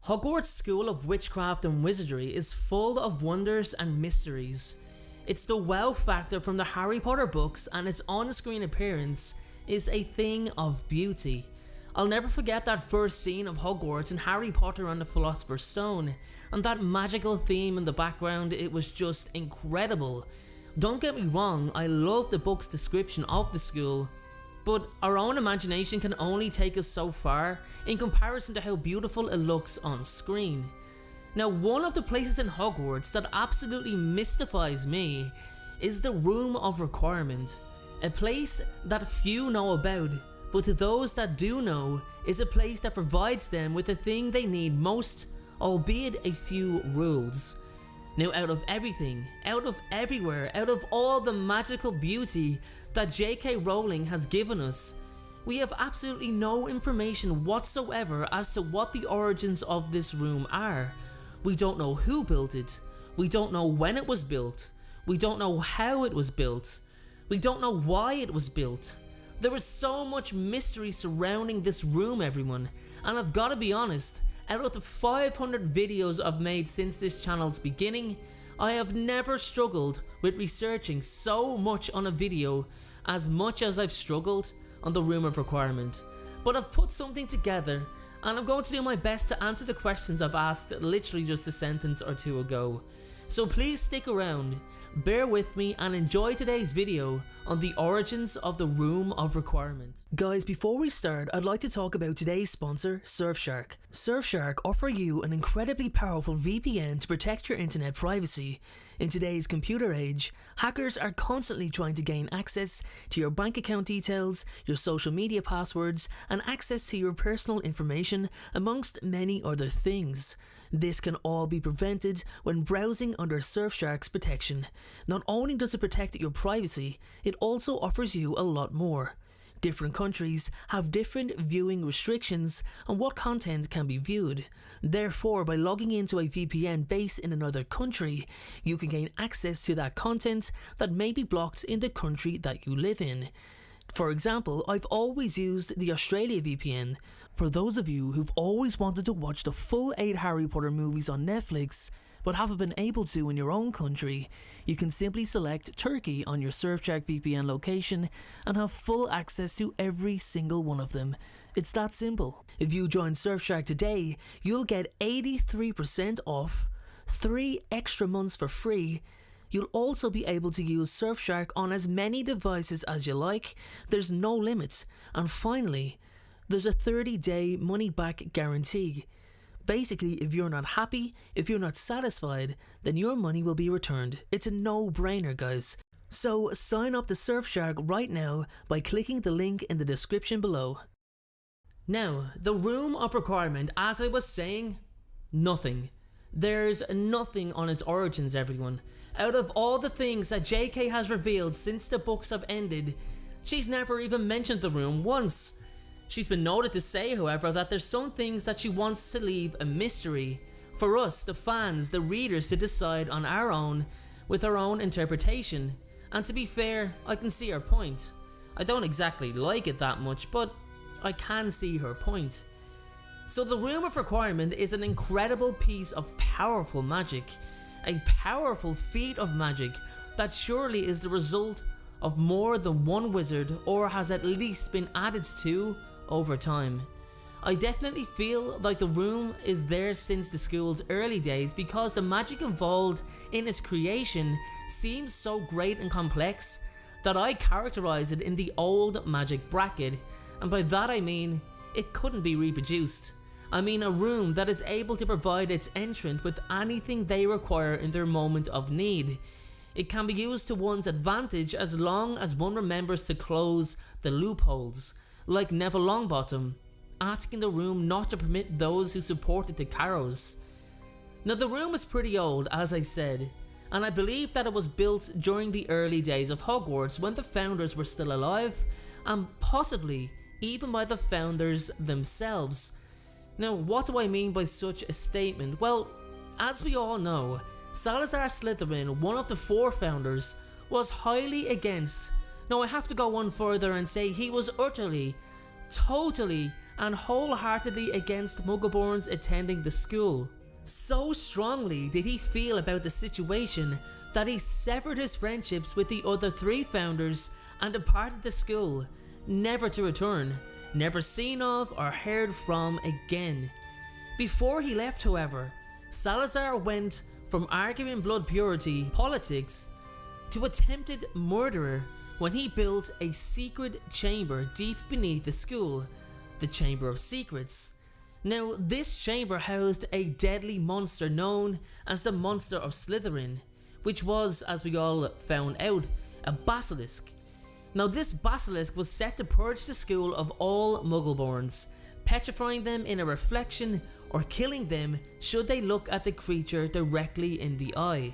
Hogwarts School of Witchcraft and Wizardry is full of wonders and mysteries. It's the wow factor from the Harry Potter books, and its on-screen appearance is a thing of beauty. I'll never forget that first scene of Hogwarts in Harry Potter and the Philosopher's Stone, and that magical theme in the background. It was just incredible. Don't get me wrong, I love the book's description of the school, but our own imagination can only take us so far in comparison to how beautiful it looks on screen. Now, one of the places in Hogwarts that absolutely mystifies me is the Room of Requirement, a place that few know about, but to those that do know, is a place that provides them with the thing they need most, albeit a few rules. Now, out of everything, out of everywhere, out of all the magical beauty that J.K. Rowling has given us, we have absolutely no information whatsoever as to what the origins of this room are. We don't know who built it, we don't know when it was built, we don't know how it was built, we don't know why it was built. There is so much mystery surrounding this room, everyone, and I've got to be honest, out of the 500 videos I've made since this channel's beginning, I have never struggled with researching so much on a video as much as I've struggled on the Room of Requirement. But I've put something together, and I'm going to do my best to answer the questions I've asked literally just a sentence or two ago. So please stick around, bear with me, and enjoy today's video on the origins of the Room of Requirement. Guys, before we start, I'd like to talk about today's sponsor, Surfshark. Surfshark offer you an incredibly powerful VPN to protect your internet privacy. In today's computer age, hackers are constantly trying to gain access to your bank account details, your social media passwords, and access to your personal information, amongst many other things. This can all be prevented when browsing under Surfshark's protection. Not only does it protect your privacy, it also offers you a lot more. Different countries have different viewing restrictions on what content can be viewed. Therefore, by logging into a VPN based in another country, you can gain access to that content that may be blocked in the country that you live in. For example, I've always used the Australia VPN. For those of you who've always wanted to watch the full 8 Harry Potter movies on Netflix, but haven't been able to in your own country, you can simply select Turkey on your Surfshark VPN location and have full access to every single one of them. It's that simple. If you join Surfshark today, you'll get 83% off, 3 extra months for free. You'll also be able to use Surfshark on as many devices as you like. There's no limits. And finally, there's a 30-day money-back guarantee. Basically, if you're not happy, if you're not satisfied, then your money will be returned. It's a no-brainer, guys. So sign up to Surfshark right now by clicking the link in the description below. Now, the Room of Requirement, as I was saying, nothing. There's nothing on its origins, everyone. Out of all the things that JK has revealed since the books have ended, she's never even mentioned the room once. She's been noted to say, however, that there's some things that she wants to leave a mystery for us, the fans, the readers, to decide on our own with our own interpretation. And to be fair, I can see her point. I don't exactly like it that much, but I can see her point. So the Room of Requirement is an incredible piece of powerful magic, a powerful feat of magic that surely is the result of more than one wizard, or has at least been added to over time. I definitely feel like the room is there since the school's early days, because the magic involved in its creation seems so great and complex that I characterize it in the old magic bracket, and by that I mean it couldn't be reproduced. I mean a room that is able to provide its entrant with anything they require in their moment of need. It can be used to one's advantage as long as one remembers to close the loopholes, like Neville Longbottom, asking the room not to permit those who supported the Carrows. Now, the room is pretty old, as I said, and I believe that it was built during the early days of Hogwarts when the founders were still alive, and possibly even by the founders themselves. Now, what do I mean by such a statement? Well, as we all know, Salazar Slytherin, one of the 4 founders, was highly against. Now, I have to go one further and say he was utterly, totally, and wholeheartedly against Muggleborns attending the school. So strongly did he feel about the situation that he severed his friendships with the other 3 founders and departed the school, never to return, never seen of or heard from again. Before he left, however, Salazar went from arguing blood purity politics to attempted murderer when he built a secret chamber deep beneath the school, the Chamber of Secrets. Now, this chamber housed a deadly monster known as the Monster of Slytherin, which was, as we all found out, a basilisk. Now, this basilisk was set to purge the school of all Muggleborns, petrifying them in a reflection or killing them should they look at the creature directly in the eye.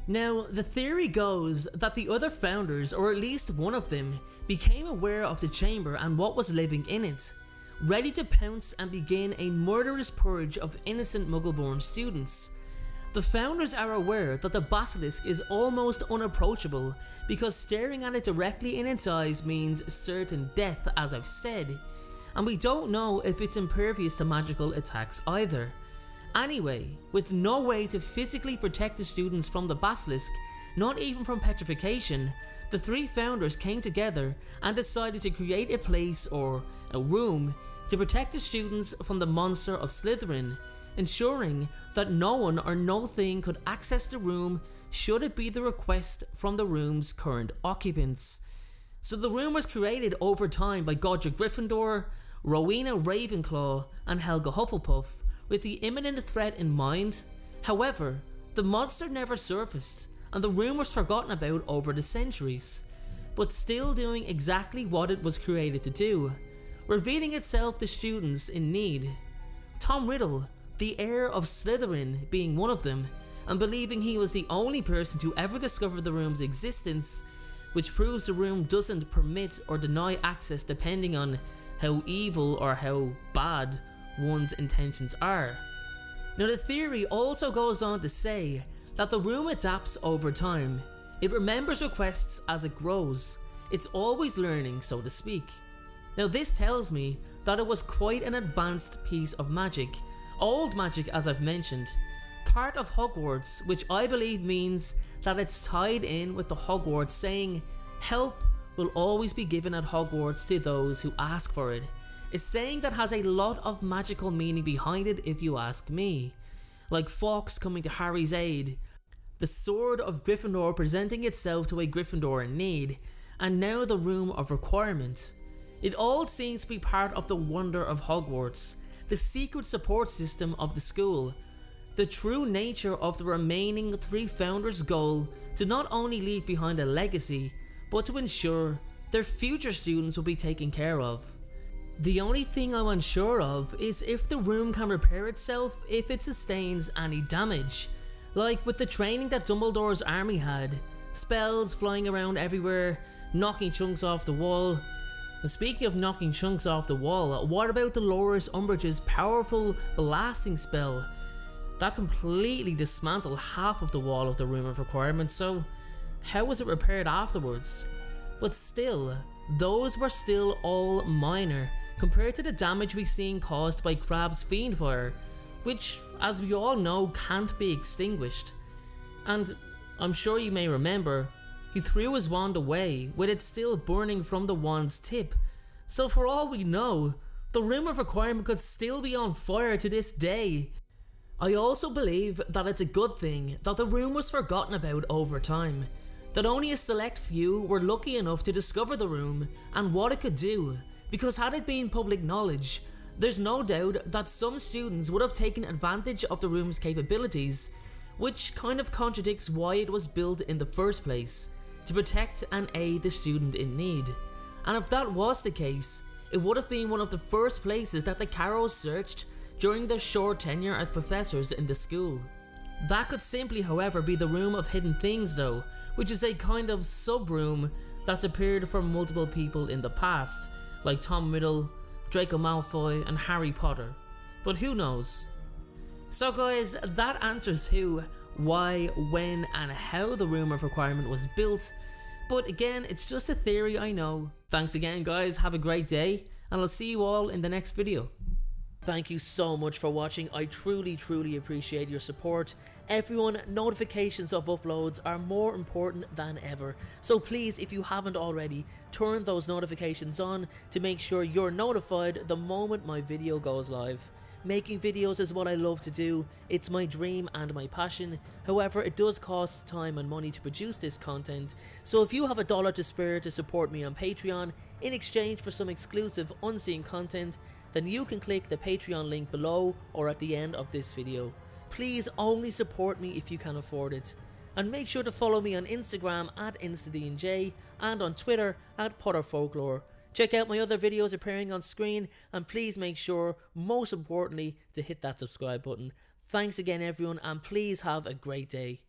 Now, the theory goes that the other founders, or at least one of them, became aware of the chamber and what was living in it, ready to pounce and begin a murderous purge of innocent Muggleborn students. The founders are aware that the basilisk is almost unapproachable because staring at it directly in its eyes means certain death, as I've said, and we don't know if it's impervious to magical attacks either. Anyway, with no way to physically protect the students from the basilisk, not even from petrification, the 3 founders came together and decided to create a place, or a room, to protect the students from the Monster of Slytherin, ensuring that no one or no thing could access the room should it be the request from the room's current occupants. So the room was created over time by Godric Gryffindor, Rowena Ravenclaw and Helga Hufflepuff, with the imminent threat in mind. However, the monster never surfaced, and the room was forgotten about over the centuries, but still doing exactly what it was created to do, revealing itself to students in need. Tom Riddle, the heir of Slytherin, being one of them, and believing he was the only person to ever discover the room's existence, which proves the room doesn't permit or deny access depending on how evil or how bad one's intentions are. Now, the theory also goes on to say that the room adapts over time. It remembers requests as it grows. It's always learning, so to speak. Now, this tells me that it was quite an advanced piece of magic, old magic as I've mentioned, part of Hogwarts, which I believe means that it's tied in with the Hogwarts saying, "Help will always be given at Hogwarts to those who ask for it." It's saying that has a lot of magical meaning behind it if you ask me. Like Fawkes coming to Harry's aid, the Sword of Gryffindor presenting itself to a Gryffindor in need, and now the Room of Requirement. It all seems to be part of the wonder of Hogwarts, the secret support system of the school, the true nature of the remaining 3 founders' goal to not only leave behind a legacy, but to ensure their future students will be taken care of. The only thing I'm unsure of is if the room can repair itself if it sustains any damage, like with the training that Dumbledore's army had, spells flying around everywhere, knocking chunks off the wall. And speaking of knocking chunks off the wall, what about Dolores Umbridge's powerful blasting spell? That completely dismantled half of the wall of the Room of Requirement, so how was it repaired afterwards? But still, those were still all minor compared to the damage we've seen caused by Crabbe's Fiendfire, which, as we all know, can't be extinguished. And I'm sure you may remember, he threw his wand away with it still burning from the wand's tip, so for all we know, the Room of Requirement could still be on fire to this day. I also believe that it's a good thing that the room was forgotten about over time, that only a select few were lucky enough to discover the room and what it could do, because had it been public knowledge, there's no doubt that some students would have taken advantage of the room's capabilities, which kind of contradicts why it was built in the first place, to protect and aid the student in need. And if that was the case, it would have been one of the first places that the Carrows searched during their short tenure as professors in the school. That could simply, however, be the Room of Hidden Things though, which is a kind of sub-room that's appeared for multiple people in the past, like Tom Riddle, Draco Malfoy and Harry Potter. But who knows? So guys, that answers who, why, when and how the Room of Requirement was built. But again, it's just a theory, I know. Thanks again guys, have a great day, and I'll see you all in the next video. Thank you so much for watching. I truly appreciate your support. Everyone, notifications of uploads are more important than ever. So please, if you haven't already, turn those notifications on to make sure you're notified the moment my video goes live. Making videos is what I love to do. It's my dream and my passion. However, it does cost time and money to produce this content. So if you have $1 to spare to support me on Patreon in exchange for some exclusive unseen content, then you can click the Patreon link below or at the end of this video. Please only support me if you can afford it. And make sure to follow me on Instagram at InstaDeanJ and on Twitter at Folklore. Check out my other videos appearing on screen, and please make sure, most importantly, to hit that subscribe button. Thanks again everyone, and please have a great day.